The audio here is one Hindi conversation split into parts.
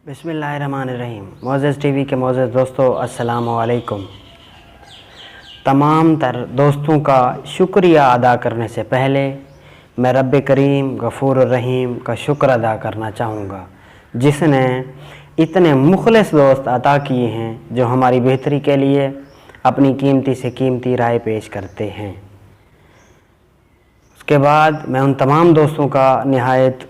बिस्मिल्लाहिर्रहमानिर्रहीम। मोज़ेज़ टीवी के मोज़ेज़ दोस्तों, अस्सलामु अलैकुम। तमाम तर दोस्तों का शुक्रिया अदा करने से पहले मैं रब्बे करीम गफ़ूर रहीम का शुक्र अदा करना चाहूँगा, जिसने इतने मुखलिस दोस्त अता किए हैं जो हमारी बेहतरी के लिए अपनी कीमती से कीमती राय पेश करते हैं। उसके बाद मैं उन तमाम दोस्तों का निहायत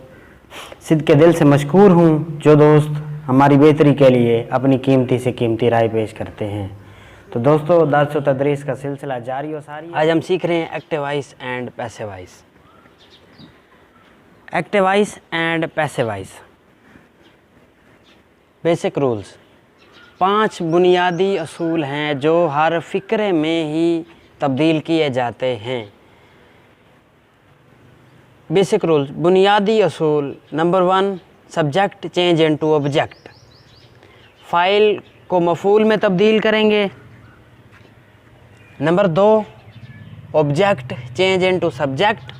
सिद्क़े दिल से मशकूर हूँ जो दोस्त हमारी बेहतरी के लिए अपनी कीमती से कीमती राय पेश करते हैं। तो दोस्तों, दर्स व तदरीस का सिलसिला जारी और सारी। आज हम सीख रहे हैं active voice and passive voice. Active voice and passive voice basic rules. 5 बुनियादी असूल हैं जो हर फ़िक्रे में ही तब्दील किए जाते हैं। बेसिक रूल्स, बुनियादी असूल। Number 1, subject change into object. फ़ाइल को मफ़ूल में तब्दील करेंगे। Number 2, object change into subject,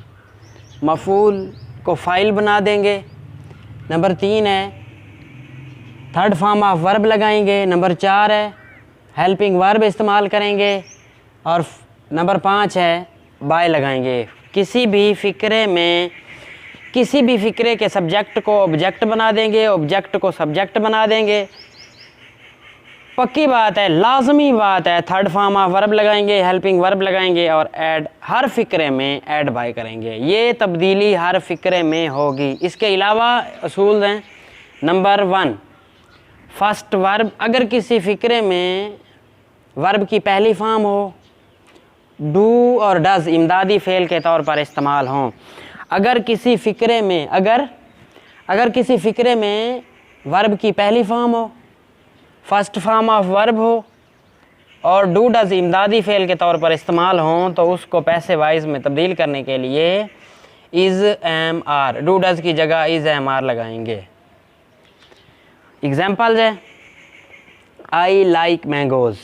मफ़ूल को फ़ाइल बना देंगे। नंबर 3 है थर्ड फॉर्म ऑफ वर्ब लगाएंगे। नंबर 4 है हेल्पिंग वर्ब इस्तेमाल करेंगे। और नंबर 5 है बाय लगाएंगे। किसी भी फ़िक्रे के सब्जेक्ट को ऑब्जेक्ट बना देंगे, ऑब्जेक्ट को सब्जेक्ट बना देंगे। पक्की बात है, लाजमी बात है, थर्ड फॉर्म ऑफ वर्ब लगाएंगे, हेल्पिंग वर्ब लगाएंगे और ऐड, हर फ़िक्रे में ऐड बाय करेंगे। ये तब्दीली हर फ़िक्रे में होगी। इसके अलावा असूल हैं। Number 1, first verb. अगर किसी फ़िक्रे में वर्ब की पहली फॉर्म हो, डू और डज़ इमदादी फ़ेल के तौर पर इस्तेमाल हों। अगर किसी फ़िक्रे में वर्ब की पहली फॉर्म हो, फर्स्ट फॉर्म ऑफ वर्ब हो और डू डज़ इमदादी फ़ेल के तौर पर इस्तेमाल हों, तो उसको पैसिव वॉइस में तब्दील करने के लिए is am are, do does की जगह इज़ एम आर लगाएंगे। एग्जाम्पल्स है, आई लाइक मैंगोज़।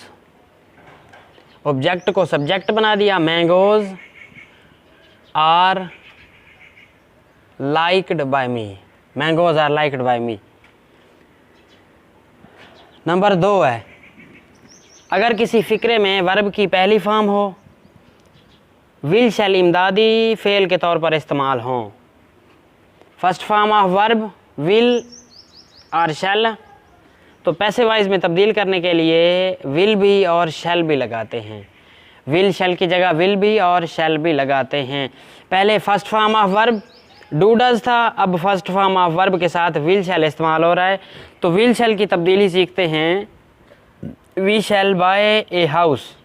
ऑब्जेक्ट को सब्जेक्ट बना दिया, mangoes are liked by me, mangoes are liked by me. Number 2 है, अगर किसी फ़िक्रे में वर्ब की पहली फॉर्म हो, विल शैल इमदादी फ़ेल के तौर पर इस्तेमाल हों। First form of verb will और शैल, तो पैसिव वॉइस में तब्दील करने के लिए विल भी और शैल भी लगाते हैं। विल शैल की जगह विल भी और शैल भी लगाते हैं। पहले first form of verb do does था, अब फर्स्ट फॉर्म ऑफ वर्ब के साथ विल शैल इस्तेमाल हो रहा है। तो विल शैल की तब्दीली सीखते हैं। We shall buy a house.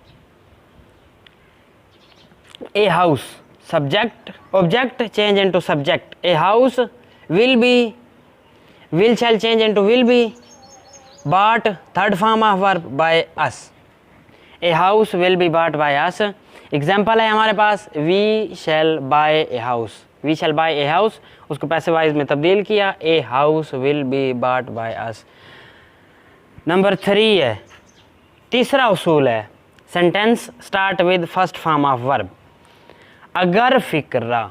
A house subject, object change into subject. A house will be, will shall change into will be, bought third form of verb by us. A house will be bought by us. Example है हमारे पास, we shall buy a house. We shall buy a house, उसको पैसिव वॉइस में तब्दील किया, a house will be bought by us. Number 3 है, तीसरा उसूल है, sentence start with first form of verb. अगर फ़िक्रा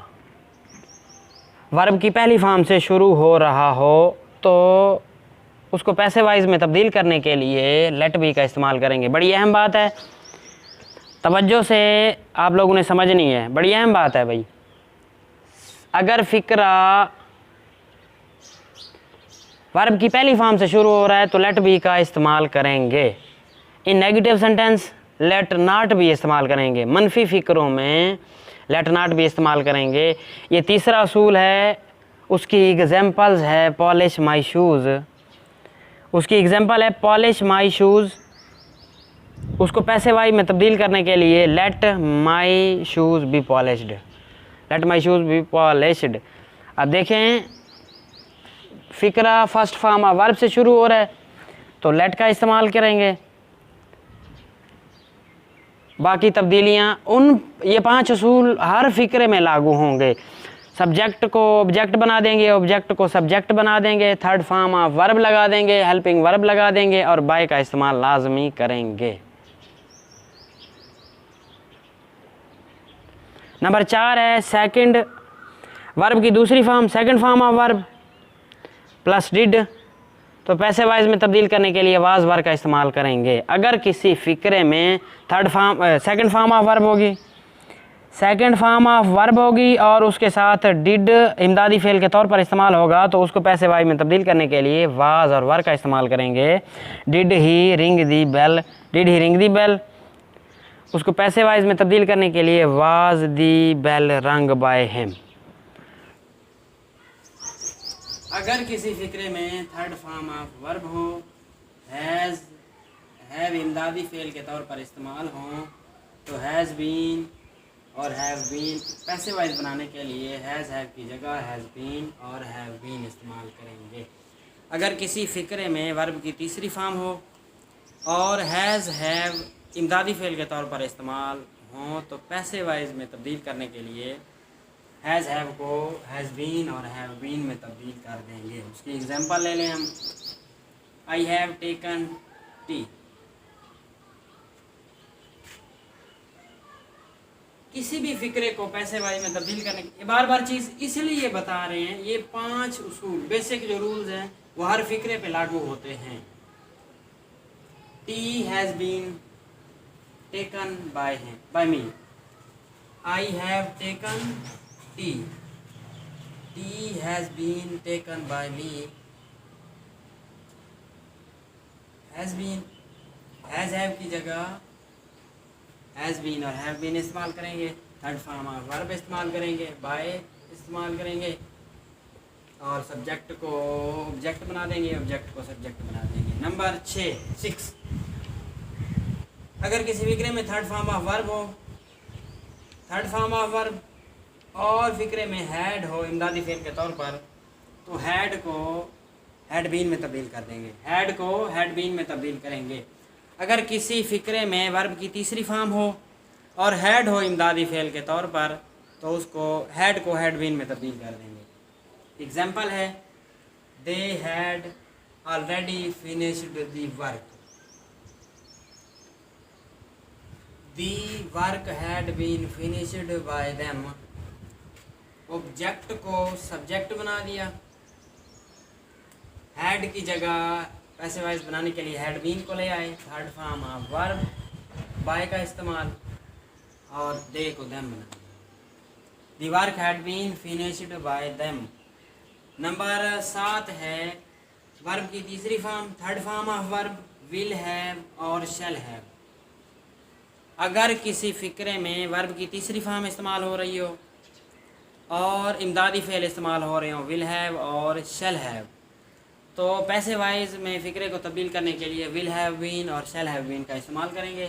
वर्ब की पहली फॉर्म से शुरू हो रहा हो तो उसको पैसिव वॉइस में तब्दील करने के लिए लेट बी का इस्तेमाल करेंगे। बड़ी अहम बात है, तवज्जो से आप लोगों ने समझनी है, बड़ी अहम बात है भाई। अगर फ़िक्रा वर्ब की पहली फॉर्म से शुरू हो रहा है तो लेट बी का इस्तेमाल करेंगे। इन नेगेटिव सेंटेंस लेट नॉट भी इस्तेमाल करेंगे। मनफी फ़िक्रों में लेट नॉट भी इस्तेमाल करेंगे। ये तीसरा असूल है। उसकी एग्जाम्पल्स है पॉलिश माई शूज़। उसकी एग्जाम्पल है पॉलिश माई शूज़। उसको पैसिव वॉइस में तब्दील करने के लिए let my shoes B polished, let my shoes B polished. अब देखें, फ़िक्रा फर्स्ट फॉर्म ऑफ वर्ब से शुरू हो रहा है तो लेट का इस्तेमाल करेंगे। बाकी तब्दीलियाँ ये 5 असूल हर फ़िक्रे में लागू होंगे। सब्जेक्ट को ऑब्जेक्ट बना देंगे, ऑब्जेक्ट को सब्जेक्ट बना देंगे, थर्ड फॉर्म ऑफ वर्ब लगा देंगे, हेल्पिंग वर्ब लगा देंगे और बाय का इस्तेमाल लाजमी करेंगे। नंबर 4 है सेकंड वर्ब की दूसरी form, second form of verb plus did तो पैसे वाइज में तब्दील करने के लिए वाज वर्ब का इस्तेमाल करेंगे। अगर किसी फ़िक्रे में सेकंड फॉर्म ऑफ वर्ब होगी, सेकंड फॉर्म ऑफ वर्ब होगी और उसके साथ डिड इमदादी फ़ेल के तौर पर इस्तेमाल होगा, तो उसको पैसे वाइज में तब्दील करने के लिए वाज और वर्ब का इस्तेमाल करेंगे। Did he ring the bell, did he ring the bell, उसको पैसे वाइज में तब्दील करने के लिए was the bell rung by him. अगर किसी फ़िक्रे में थर्ड फॉर्म ऑफ वर्ब हो, हैज़ हैव इमदादी फ़ेल के तौर पर इस्तेमाल हों, तो हैज़ बीन और हैव बीन पैसे वाइज बनाने के लिए हैज़ हैव की जगह हैज़ बीन और हैव बीन इस्तेमाल करेंगे। अगर किसी फ़िक्रे में वर्ब की तीसरी फॉर्म हो और हैज़ हैव इमदादी फ़ेल के तौर पर इस्तेमाल हों, तो पैसे वाइज में तब्दील करने के लिए हैज़ हैव को हैज़ बीन और हैव बीन में तब्दील कर देंगे। उसकी एग्जांपल ले लें हम। आई हैव टेकन टी। किसी भी फ़िक्रे को पैसे वाइज में तब्दील करने की बार बार चीज़ इसलिए बता रहे हैं, ये 5 उसूल बेसिक जो रूल्स हैं वो हर फ़िक्रे पे लागू होते हैं। Tea has been taken by me. I have taken tea. Tea has been taken by me. Has been has have की जगह हैज़ बीन और हैव बीन इस्तेमाल करेंगे। थर्ड फॉर्म ऑफ वर्ब इस्तेमाल करेंगे, बाय इस्तेमाल करेंगे और सब्जेक्ट को ऑब्जेक्ट बना देंगे, ऑब्जेक्ट को सब्जेक्ट बना देंगे। नंबर 6। अगर किसी फ़िक्रे में थर्ड फॉर्म ऑफ वर्ब हो, थर्ड फॉर्म ऑफ वर्ब और फ़िक्रे में हैड हो इमदादी फ़ेल के तौर पर, तो हैड को हैड बीन में तब्दील कर देंगे, हैड को हैड बीन में तब्दील करेंगे। अगर किसी फ़िक्रे में वर्ब की तीसरी फॉर्म हो और हैड हो इमदादी फ़ेल के तौर पर, तो उसको हैड को हैड बीन में तब्दील कर देंगे। एग्जाम्पल है, they had already finished the work. The work had been finished by them. Object को सब्जेक्ट बना दिया, हैड की जगह पैसे वाइज बनाने के लिए हैड बीन को ले आए। Third form of verb by का इस्तेमाल और दे को देम बना दिया। The work had been finished by them. Number 7 है वर्ब की तीसरी form, third form of verb will have और शैल हैव। अगर किसी फ़िक्रे में वर्ब की तीसरी फॉर्म इस्तेमाल हो रही हो और इमदादी फ़ेल इस्तेमाल हो रहे हो, विल हैव और शैल हैव, तो पैसे वाइज में फ़िक्रे को तब्दील करने के लिए विल हैव बीन और शैल हैव बीन का इस्तेमाल करेंगे।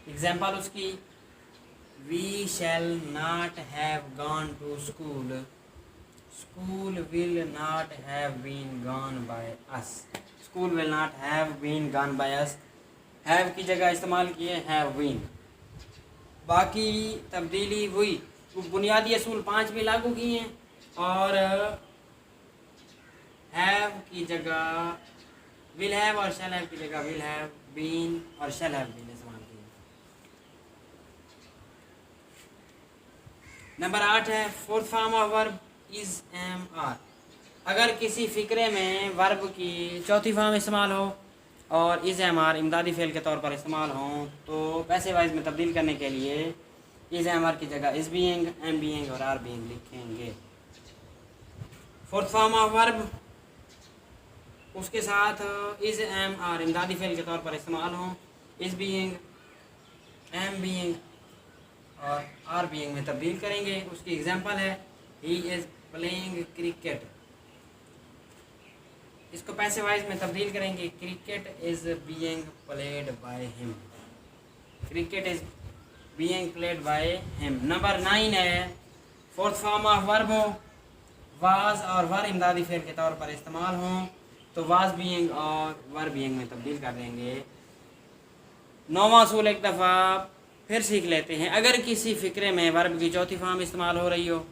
एग्जांपल उसकी, we shall not have gone to school. School will not have been gone by us. School will not have been gone by us. Have की जगह इस्तेमाल किए हैव बीन। बाकी तब्दीली हुई, बुनियादी असूल 5 भी लागू किए हैं और हैव की जगह विल हैव और शैल हैव की जगह विल हैव बीन और शैल हैव बीन इस्तेमाल किए। नंबर 8 है fourth form of verb is am are. अगर किसी फ़िक्रे में वर्ब की चौथी फॉर्म इस्तेमाल हो और इज एम आर इमदादी फ़ेल के तौर पर इस्तेमाल हों, तो पैसे वाइज में तब्दील करने के लिए इज एम आर की जगह इज बीइंग, एम बीइंग और आर बीइंग लिखेंगे। फोर्थ फॉर्म ऑफ वर्ब उसके साथ इज एम आर इमदादी फ़ेल के तौर पर इस्तेमाल हों, इज बीइंग, एम बीइंग और आर बीइंग में तब्दील करेंगे। उसकी एग्जांपल है, ही इज़ प्लेइंग क्रिकेट। इसको पैसे वाइज में तब्दील करेंगे, cricket is being played by him. Cricket is being played by him. Number 9 है फोर्थ फॉर्म ऑफ वर्ब हो, वाज और वर इमदादी फ़ेल के तौर पर इस्तेमाल हों, तो वाज बीइंग और वर बीइंग में तब्दील कर देंगे। 9वां असूल एक दफ़ा फिर सीख लेते हैं। अगर किसी फ़िक्रे में वर्ब की चौथी फॉर्म इस्तेमाल हो रही हो,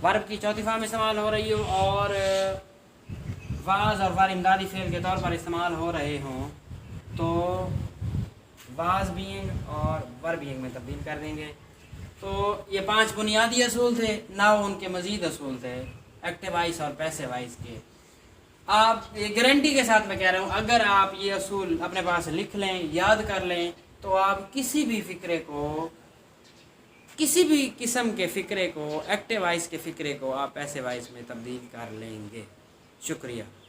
वर्ब की चौथी फॉर्म इस्तेमाल हो रही हो और वाज और वर इमदादी फ़ेल के तौर पर इस्तेमाल हो रहे हों, तो वाज बीइंग और वर बीइंग में तब्दील कर देंगे। तो ये 5 बुनियादी असूल थे, ना उनके मज़ीद असूल थे एक्टिव वाइज और पैसिव वाइज के। आप ये गारंटी के साथ मैं कह रहा हूँ, अगर आप ये असूल अपने पास लिख लें, याद कर लें, तो आप किसी भी फ़िक्रे को, किसी भी किस्म के फ़िक्रे को, एक्टिव वाइज के फ़िक्रे को आप पैसिव वाइज में तब्दील कर लेंगे। शुक्रिया।